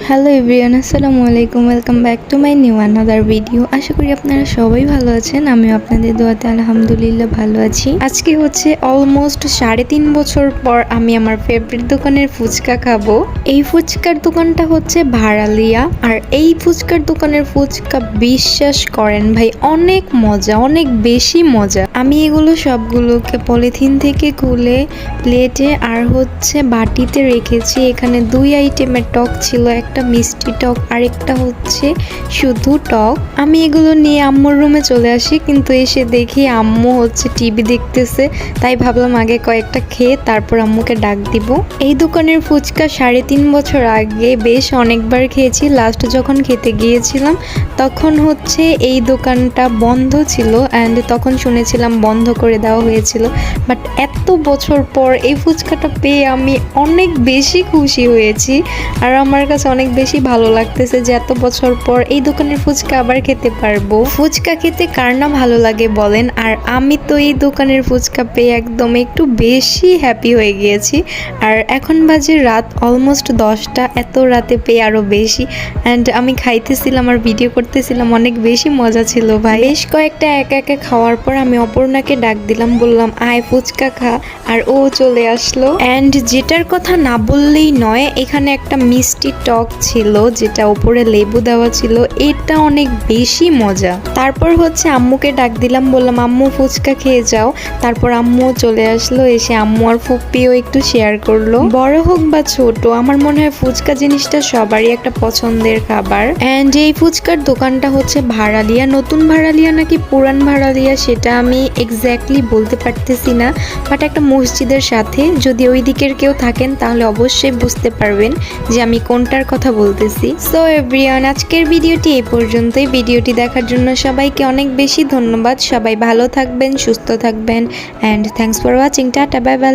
Hello everyone, আসসালামু আলাইকুম। Welcome back to my new another video. আশা করি আপনারা সবাই ভালো আছেন। আমিও আপনাদের দোয়াতে আলহামদুলিল্লাহ ভালো আছি। আজকে হচ্ছে অলমোস্ট 3.5 বছর পর আমি আমার ফেভারিট দোকানের ফুচকা খাবো। এই ফুচকার দোকানটা হচ্ছে ভাড়ালিয়া। আর এই ফুচকার দোকানের ফুচকা বিশ্বাস করেন ভাই, অনেক মজা, অনেক বেশি মজা। আমি এগুলো সবগুলোকে পলিথিন থেকে খুলে প্লেটে আর হচ্ছে বাটিতে রেখেছি। এখানে 2 আইটেমের টক ছিল, একটা মিষ্টি টক আর একটা হচ্ছে শুধু টক। আমি এগুলো নিয়ে আম্মুর রুমে চলে আসি, কিন্তু এসে দেখি আম্মু হচ্ছে টিভি দেখতেছে। তাই ভাবলাম আগে কয়েকটা খেয়ে তারপর আম্মুকে ডাক দিব। এই দোকানের ফুচকা 3.5 বছর আগে বেশ অনেকবার খেয়েছি। লাস্ট যখন খেতে গিয়েছিলাম তখন হচ্ছে এই দোকানটা বন্ধ ছিল অ্যান্ড তখন শুনেছিলাম বন্ধ করে দেওয়া হয়েছিল। বাট এত বছর পর এই ফুচকাটা পেয়ে আমি অনেক বেশি খুশি হয়েছি। আর আমার কাছে অনেক বেশি ভালো লাগতেছে যে এত বছর পর এই দোকানের ফুচকা আবার খেতে পারবো। ফুচকা খেতে কার না ভালো লাগে বলেন। আর আমি তো এই দোকানের ফুচকা পেয়ে একদম একটু বেশি হ্যাপি হয়ে গিয়েছি। আর এখন বাজে রাত অলমোস্ট 10টা। এত রাতে পেয়ে আরো বেশি। অ্যান্ড আমি খাইতেছিলাম আর ভিডিও করতেছিলাম, অনেক বেশি মজা ছিল ভাই। বেশ কয়েকটা একা একা খাওয়ার পর আমি অপর্ণাকে ডাক দিলাম, বললাম আয় ফুচকা খা। আর ও চলে আসলো। অ্যান্ড যেটার কথা না বললেই নয়, এখানে একটা মিষ্টি টক ছিল যেটা উপরে লেবু দেওয়া ছিল, এটা অনেক বেশি মজা। তারপর হচ্ছে আম্মুকে ডাক দিলাম, বললাম আম্মু ফুচকা খেয়ে যাও। তারপর আম্মু চলে আসলো। এসে আম্মু আর ফুপ্পিও একটু শেয়ার করলো। বড় হোক বা ছোট, আমার মনে হয় ফুচকা জিনিসটা সবারই একটা পছন্দের খাবার। অ্যান্ড এই ফুচকার দোকানটা হচ্ছে ভাড়ালিয়া। নতুন ভাড়ালিয়া নাকি পুরান ভাড়ালিয়া সেটা আমি এক্স্যাক্টলি বলতে পারতেছি না, বাট একটা মসজিদের সাথে। যদি ওই দিকের কেউ থাকেন তাহলে অবশ্যই বুঝতে পারবেন যে আমি কোনটার কথা বলতেছি। সো এভরিওয়ান, আজকের ভিডিওটি এই পর্যন্তই। ভিডিওটি দেখার জন্য সবাইকে অনেক বেশি ধন্যবাদ। সবাই ভালো থাকবেন, সুস্থ থাকবেন, and thanks for watching. Tata, bye bye.